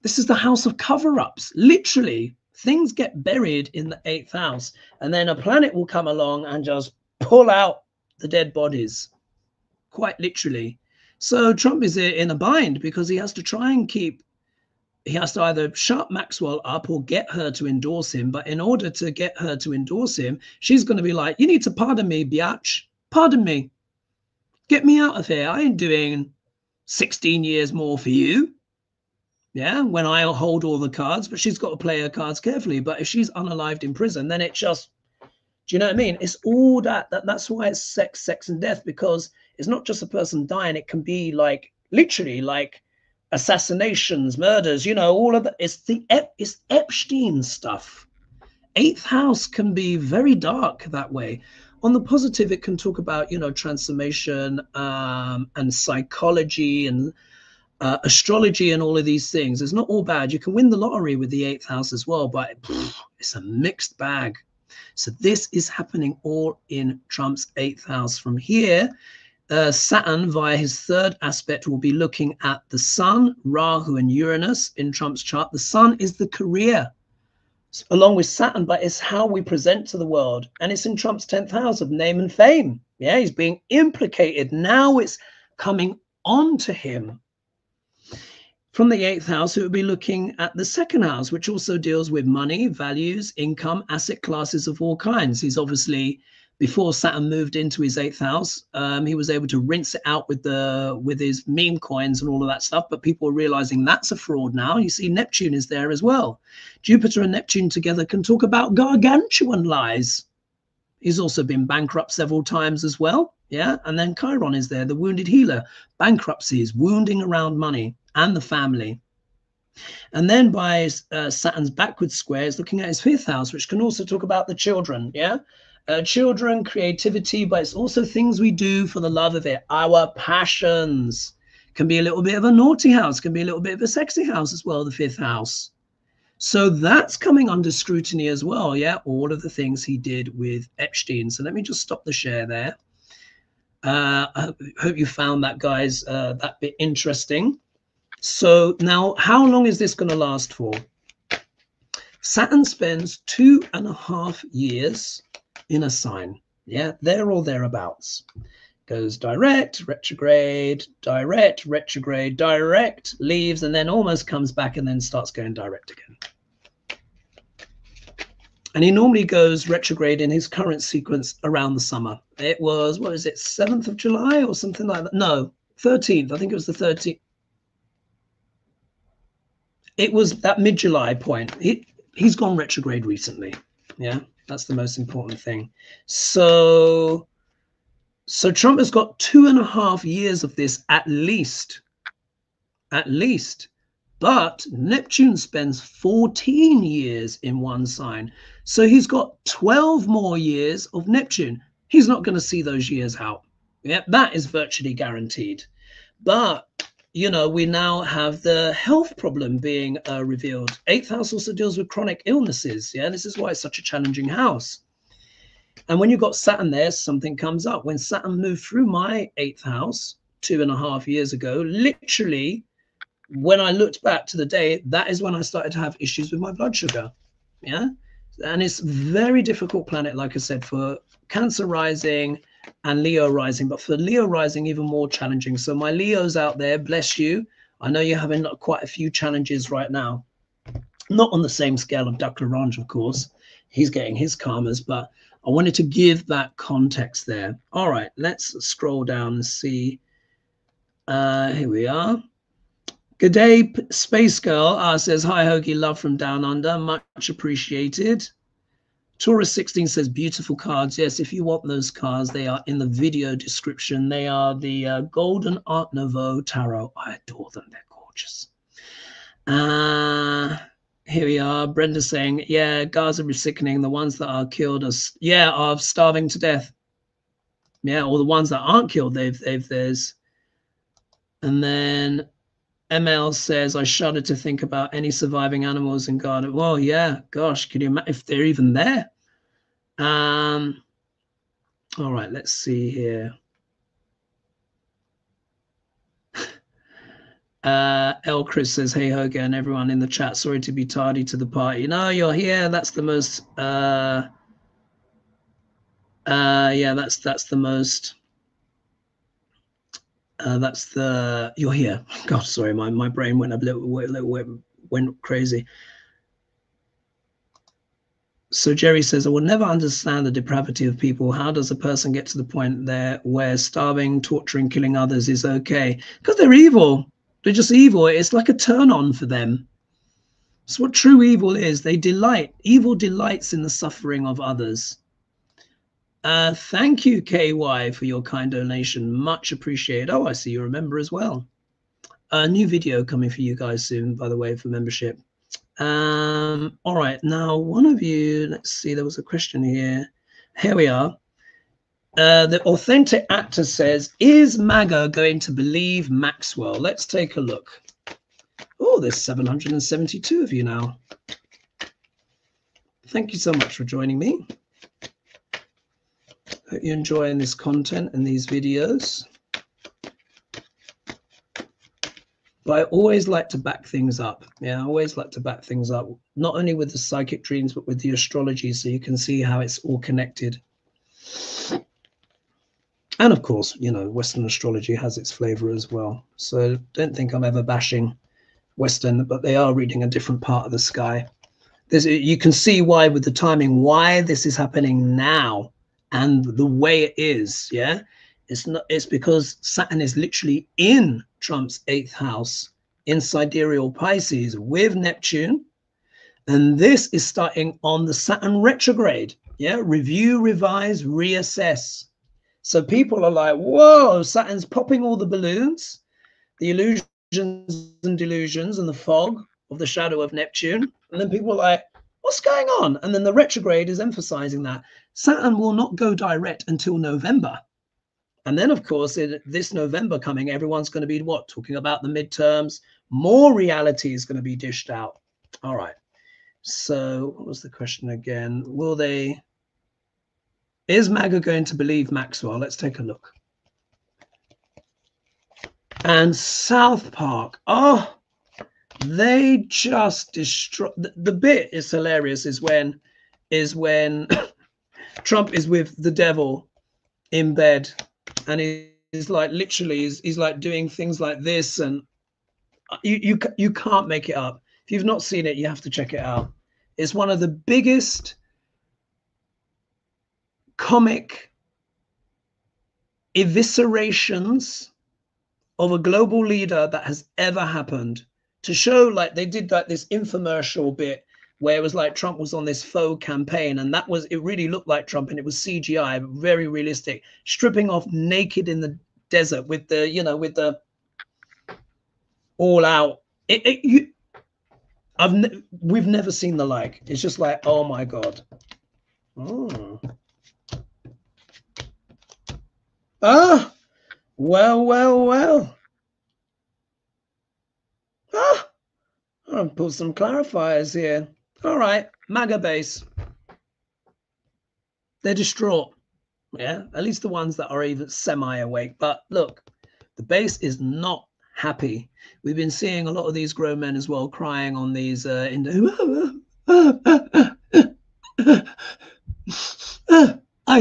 Speaker 1: This is the house of cover-ups. Literally, things get buried in the 8th house, and then a planet will come along and just pull out the dead bodies, quite literally. So Trump is in a bind because he has to try and he has to either shut Maxwell up or get her to endorse him. But in order to get her to endorse him, she's going to be like, you need to pardon me, biatch. Pardon me. Get me out of here. I ain't doing 16 years more for you. Yeah, when I hold all the cards. But she's got to play her cards carefully. But if she's unalived in prison, then it just, do you know what I mean? It's all that's why it's sex, and death, because it's not just a person dying. It can be like, literally, like, assassinations, murders, you know, all of that. It's Epstein stuff. 8th house can be very dark that way. On the positive, it can talk about, you know, transformation and psychology and astrology and all of these things. It's not all bad. You can win the lottery with the 8th house as well, but it's a mixed bag. So this is happening all in Trump's 8th house. From here, Saturn, via his 3rd aspect, will be looking at the Sun, Rahu, and Uranus in Trump's chart. The Sun is the career. along with Saturn, but it's how we present to the world. And it's in Trump's 10th house of name and fame. Yeah, he's being implicated. Now it's coming on to him. From the 8th house, it would be looking at the 2nd house, which also deals with money, values, income, asset classes of all kinds. He's obviously, before Saturn moved into his 8th house, he was able to rinse it out with his meme coins and all of that stuff. But people are realizing that's a fraud now. You see, Neptune is there as well. Jupiter and Neptune together can talk about gargantuan lies. He's also been bankrupt several times as well. Yeah. And then Chiron is there, the wounded healer, bankruptcies, wounding around money and the family. And then by Saturn's backward square is looking at his 5th house, which can also talk about the children. Yeah. Children, creativity, but it's also things we do for the love of it. Our passions can be a little bit of a naughty house, can be a little bit of a sexy house as well, the 5th house. So that's coming under scrutiny as well. Yeah, all of the things he did with Epstein. So let me just stop the share there. I hope you found that, guys, that bit interesting. So now, how long is this going to last for? Saturn spends 2.5 years in a sign. Yeah, there or thereabouts. Goes direct, retrograde, direct, retrograde, direct, leaves, and then almost comes back and then starts going direct again. And he normally goes retrograde in his current sequence around the summer. It was, what is it, 7th of July or something like that? No, 13th. I think it was the 13th. It was that mid-July point. He's gone retrograde recently. Yeah, that's the most important thing. So Trump has got 2.5 years of this at least. But Neptune spends 14 years in one sign. So he's got 12 more years of Neptune. He's not going to see those years out. Yeah, that is virtually guaranteed. But, you know, we now have the health problem being revealed. 8th house also deals with chronic illnesses. Yeah, this is why it's such a challenging house. And when you've got Saturn there, something comes up. When Saturn moved through my 8th house 2.5 years ago, literally, when I looked back to the day, that is when I started to have issues with my blood sugar. Yeah. And it's very difficult planet, like I said, for Cancer rising and Leo rising, but for Leo rising, even more challenging. So my Leos out there, bless you. I know you're having quite a few challenges right now. Not on the same scale of Duck Larange, of course. He's getting his karmas, but I wanted to give that context there. All right, let's scroll down and see. Here we are. Good day, Space Girl says, hi, Hoagie, love from down under, much appreciated. Taurus 16 says, beautiful cards. Yes, if you want those cards, they are in the video description. They are the Golden Art Nouveau Tarot. I adore them. They're gorgeous. Here we are. Brenda saying, yeah, Gaza is sickening. The ones that are killed are starving to death. Yeah, or the ones that aren't killed, there's. And then ML says, I shudder to think about any surviving animals in Gaza. Well, yeah, gosh, can you imagine if they're even there? All right, let's see here. El Chris says, hey, Hoga, and everyone in the chat, sorry to be tardy to the party. No, you're here. That's the most, yeah, that's the most, you're here. God, sorry, my brain went a little went crazy. So Jerry says, I will never understand the depravity of people. How does a person get to the point there where starving, torturing, killing others is okay? Because they're evil. They're just evil. It's like a turn on for them. It's what true evil is. They delight. Evil delights in the suffering of others. Thank you, KY, for your kind donation. Much appreciated. Oh, I see you remember as well. A new video coming for you guys soon, by the way, for membership. All right. Now, one of you, let's see, there was a question here. Here we are. The authentic actor says, is MAGA going to believe Maxwell? Let's take a look. Oh, there's 772 of you now. Thank you so much for joining me. Hope you're enjoying this content and these videos. But I always like to back things up. Yeah, I always like to back things up, not only with the psychic dreams, but with the astrology, so you can see how it's all connected. And of course, you know, Western astrology has its flavor as well. So don't think I'm ever bashing Western, but they are reading a different part of the sky. You can see why with the timing, why this is happening now and the way it is. Yeah, it's because Saturn is literally in Trump's 8th house in sidereal Pisces with Neptune, and this is starting on the Saturn retrograde. Yeah, review, revise, reassess. So people are like, whoa, Saturn's popping all the balloons, the illusions and delusions and the fog of the shadow of Neptune. And then people are like, what's going on? And then the retrograde is emphasizing that Saturn will not go direct until November. And then, of course, this November coming, everyone's going to be what? Talking about the midterms. More reality is going to be dished out. All right. So what was the question again? Is MAGA going to believe Maxwell? Let's take a look. And South Park. Oh, they just destroy. The bit is hilarious is when Trump is with the devil in bed, and he's like literally he's like doing things like this, and you can't make it up. If you've not seen it, you have to check it out. It's one of the biggest comic eviscerations of a global leader that has ever happened. To show, like, they did like this infomercial bit where it was like Trump was on this faux campaign, and it really looked like Trump, and it was CGI, very realistic, stripping off naked in the desert with the, you know, with the all out. We've never seen the like. It's just like, oh my God. Oh. Ah, well. Ah, I'll put some clarifiers here. All right, MAGA base. They're distraught. Yeah, at least the ones that are even semi-awake. But look, the base is not happy. We've been seeing a lot of these grown men as well crying on these I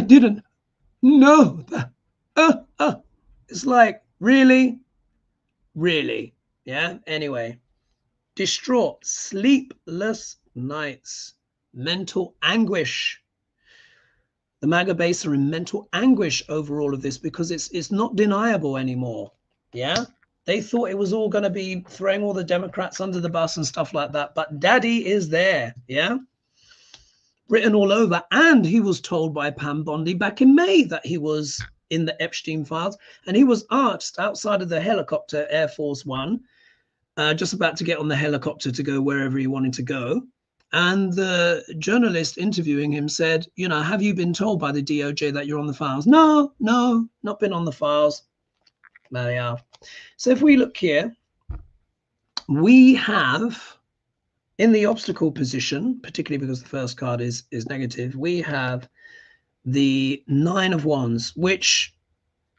Speaker 1: didn't know that. It's like, really? Yeah, anyway. Distraught, sleepless nights, mental anguish. The MAGA base are in mental anguish over all of this because it's not deniable anymore. Yeah, they thought it was all going to be throwing all the Democrats under the bus and stuff like that, but daddy is there. Yeah, written all over. And he was told by Pam Bondi back in May that he was in the Epstein files, and he was asked outside of the helicopter, Air Force One, just about to get on the helicopter to go wherever he wanted to go. And the journalist interviewing him said, you know, have you been told by the DOJ that you're on the files? No, not been on the files. There they are. So if we look here, we have in the obstacle position, particularly because the first card is negative, we have the 9 of Wands, which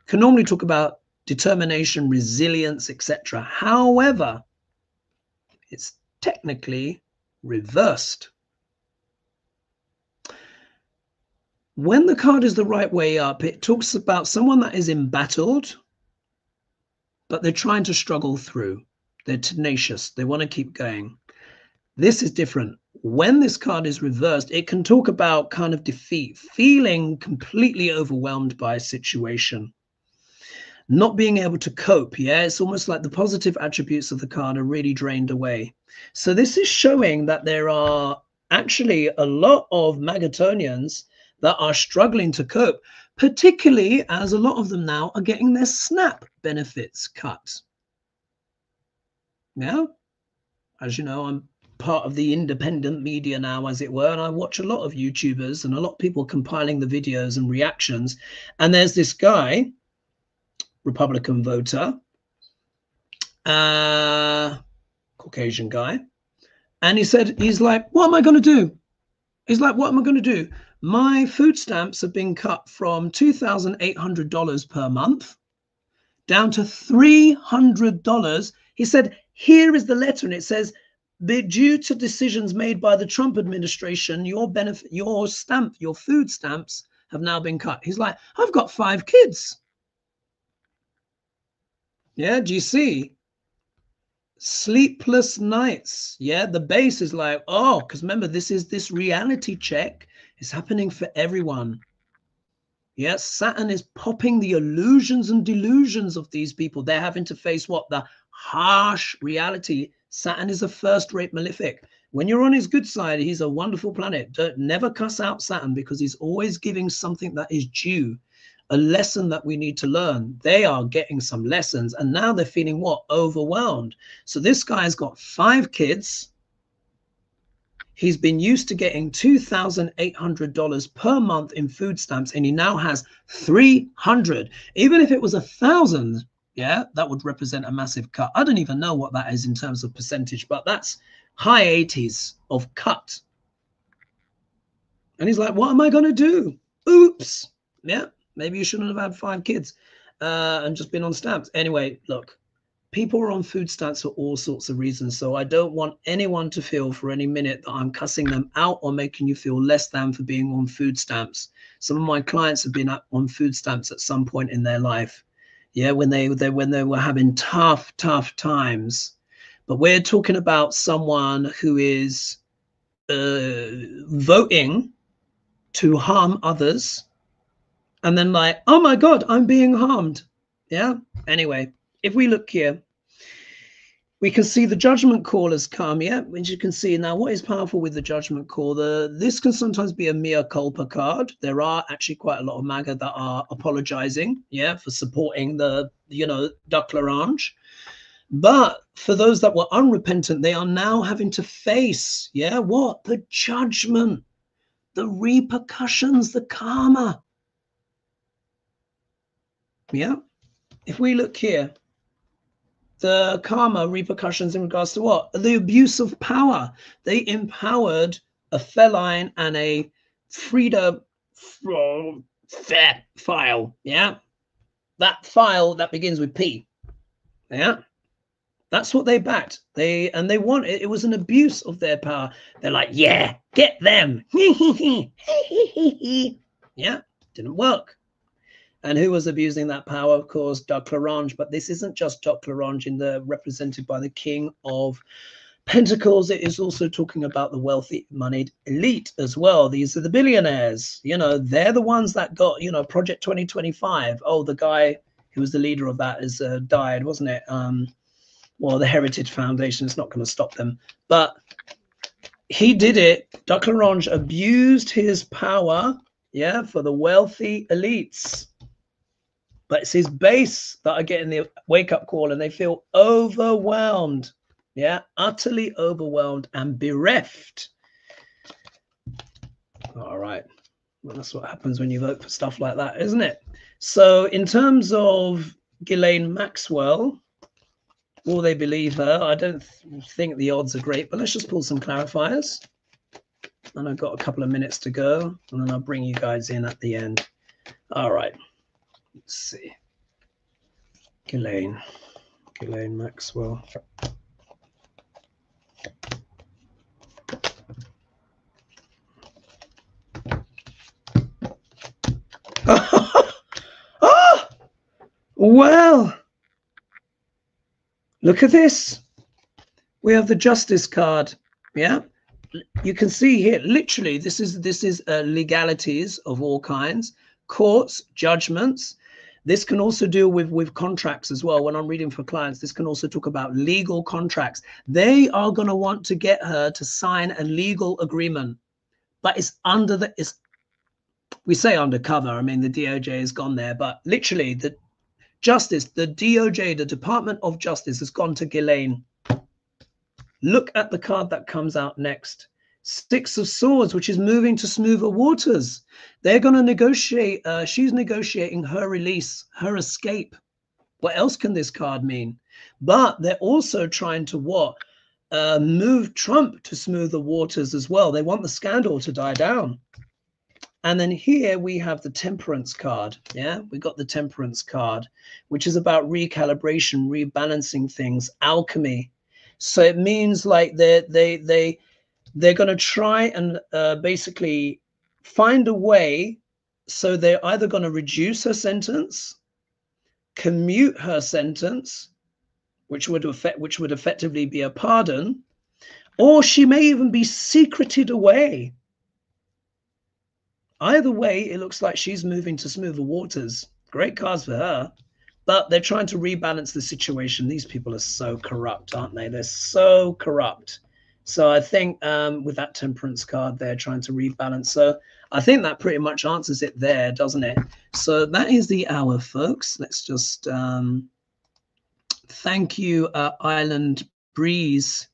Speaker 1: can normally talk about determination, resilience, etc. However, it's technically reversed. When the card is the right way up, it talks about someone that is embattled, but they're trying to struggle through. They're tenacious. They want to keep going. This is different. When this card is reversed, it can talk about kind of defeat, feeling completely overwhelmed by a situation, not being able to cope. Yeah, it's almost like the positive attributes of the card are really drained away. So this is showing that there are actually a lot of Magatonians that are struggling to cope, particularly as a lot of them now are getting their SNAP benefits cut. Now, as you know, I'm part of the independent media now, as it were, and I watch a lot of YouTubers and a lot of people compiling the videos and reactions. And there's this guy, Republican voter, Caucasian guy, and he said, he's like, what am I going to do? He's like, what am I going to do? My food stamps have been cut from $2,800 per month down to $300 He said, here is the letter, and it says, due to decisions made by the Trump administration, your benefit, your food stamps have now been cut. He's like, I've got 5 kids. Yeah, do you see? Sleepless nights. Yeah, the base is like, oh, because remember, this reality check is happening for everyone. Yes, Saturn is popping the illusions and delusions of these people. They're having to face what? The harsh reality. Saturn is a first-rate malefic. When you're on his good side, he's a wonderful planet. Don't never cuss out Saturn, because he's always giving something that is due, a lesson that we need to learn. They are getting some lessons, and now they're feeling what? Overwhelmed. So this guy's got 5 kids. He's been used to getting $2,800 per month in food stamps, and he now has 300. Even if it was 1,000, yeah, that would represent a massive cut. I don't even know what that is in terms of percentage, but that's high 80s of cut. And he's like, what am I going to do? Oops. Yeah, maybe you shouldn't have had 5 kids and just been on stamps. Anyway, look. People are on food stamps for all sorts of reasons. So I don't want anyone to feel for any minute that I'm cussing them out or making you feel less than for being on food stamps. Some of my clients have been on food stamps at some point in their life. Yeah, when they were having tough times. But we're talking about someone who is voting to harm others. And then like, oh my God, I'm being harmed. Yeah. Anyway, if we look here, we can see the judgment call has come. Yeah, as you can see now, what is powerful with the judgment call? This can sometimes be a mea culpa card. There are actually quite a lot of MAGA that are apologizing, yeah, for supporting the, Duck L'Orange. But for those that were unrepentant, they are now having to face, yeah, what? The judgment, the repercussions, the karma. Yeah, if we look here, the karma repercussions in regards to what? The abuse of power. They empowered a feline and a freedom file. Yeah, that file that begins with P. Yeah, that's what they backed. They want it. It was an abuse of their power. They're like, yeah, get them. Yeah, didn't work. And who was abusing that power? Of course, Duck L'Orange. But this isn't just Duck L'Orange represented by the King of Pentacles. It is also talking about the wealthy, moneyed elite as well. These are the billionaires. They're the ones that got, Project 2025. Oh, the guy who was the leader of that has died, wasn't it? Well, the Heritage Foundation is not going to stop them. But he did it. Duck L'Orange abused his power, yeah, for the wealthy elites. But it's his base that are getting the wake-up call, and they feel overwhelmed. Yeah, utterly overwhelmed and bereft. All right. Well, that's what happens when you vote for stuff like that, isn't it? So in terms of Ghislaine Maxwell, will they believe her? I don't think the odds are great, but let's just pull some clarifiers. And I've got a couple of minutes to go, and then I'll bring you guys in at the end. All right. Let's see. Ghislaine Maxwell. Oh, well, look at this. We have the Justice card. Yeah, you can see here. Literally, this is legalities of all kinds, courts, judgments. This can also deal with contracts as well. When I'm reading for clients, this can also talk about legal contracts. They are going to want to get her to sign a legal agreement, but it's we say undercover. I mean, the DOJ has gone there, but literally the DOJ, the Department of Justice, has gone to Ghislaine. Look at the card that comes out next. 6 of Swords, which is moving to smoother waters. They're going to negotiate. She's negotiating her release, her escape. What else can this card mean? But they're also trying to what? Move Trump to smoother waters as well. They want the scandal to die down. And then here we have the Temperance card. Yeah, we got the Temperance card, which is about recalibration, rebalancing things, alchemy. So it means like they're going to try and basically find a way. So they're either going to reduce her sentence, commute her sentence, which would effectively be a pardon, or she may even be secreted away. Either way, it looks like she's moving to smoother waters. Great cards for her. But they're trying to rebalance the situation. These people are so corrupt, aren't they? They're so corrupt. So I think with that Temperance card, they're trying to rebalance. So I think that pretty much answers it there, doesn't it? So that is the hour, folks. Let's just thank you, Island Breeze,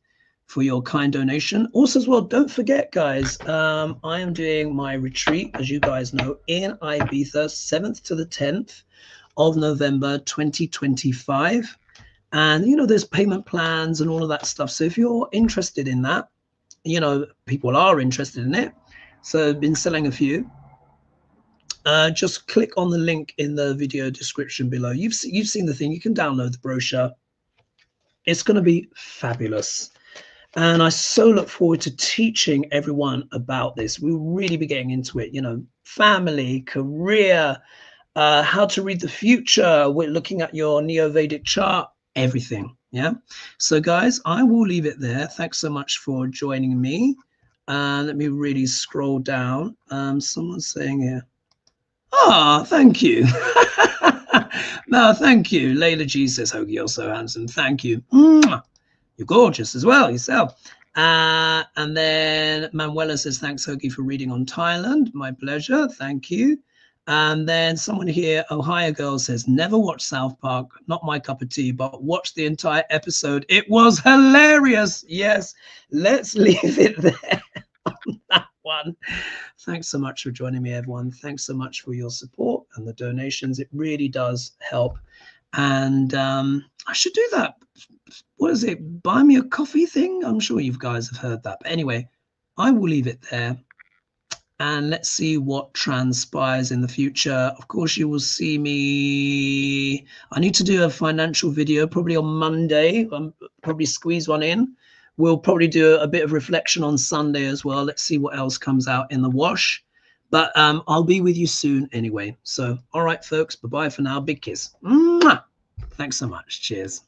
Speaker 1: for your kind donation. Also as well, don't forget, guys, I am doing my retreat, as you guys know, in Ibiza, 7th to the 10th of November 2025. And, you know, there's payment plans and all of that stuff. So if you're interested in that, you know, people are interested in it. So I've been selling a few. Just click on the link in the video description below. You've seen the thing. You can download the brochure. It's going to be fabulous. And I so look forward to teaching everyone about this. We'll really be getting into it, you know, family, career, how to read the future. We're looking at your Neo-Vedic chart, everything. Yeah. So guys, I will leave it there. Thanks so much for joining me. Let me really scroll down. Someone's saying here, ah, thank you. No, thank you. Layla G says, Hoagie, you're so handsome. Thank you. Mwah. You're gorgeous as well yourself. And then Manuela says, thanks, Hoagie, for reading on Thailand. My pleasure. Thank you. And then someone here, Ohio Girl, says, never watched South Park. Not my cup of tea, but watched the entire episode. It was hilarious. Yes, let's leave it there on that one. Thanks so much for joining me, everyone. Thanks so much for your support and the donations. It really does help. And I should do that. What is it? Buy me a coffee thing? I'm sure you guys have heard that. But anyway, I will leave it there. And let's see what transpires in the future. Of course, you will see me. I need to do a financial video probably on Monday. Probably squeeze one in. We'll probably do a bit of reflection on Sunday as well. Let's see what else comes out in the wash. But I'll be with you soon anyway. So, all right, folks. Bye-bye for now. Big kiss. Mwah! Thanks so much. Cheers.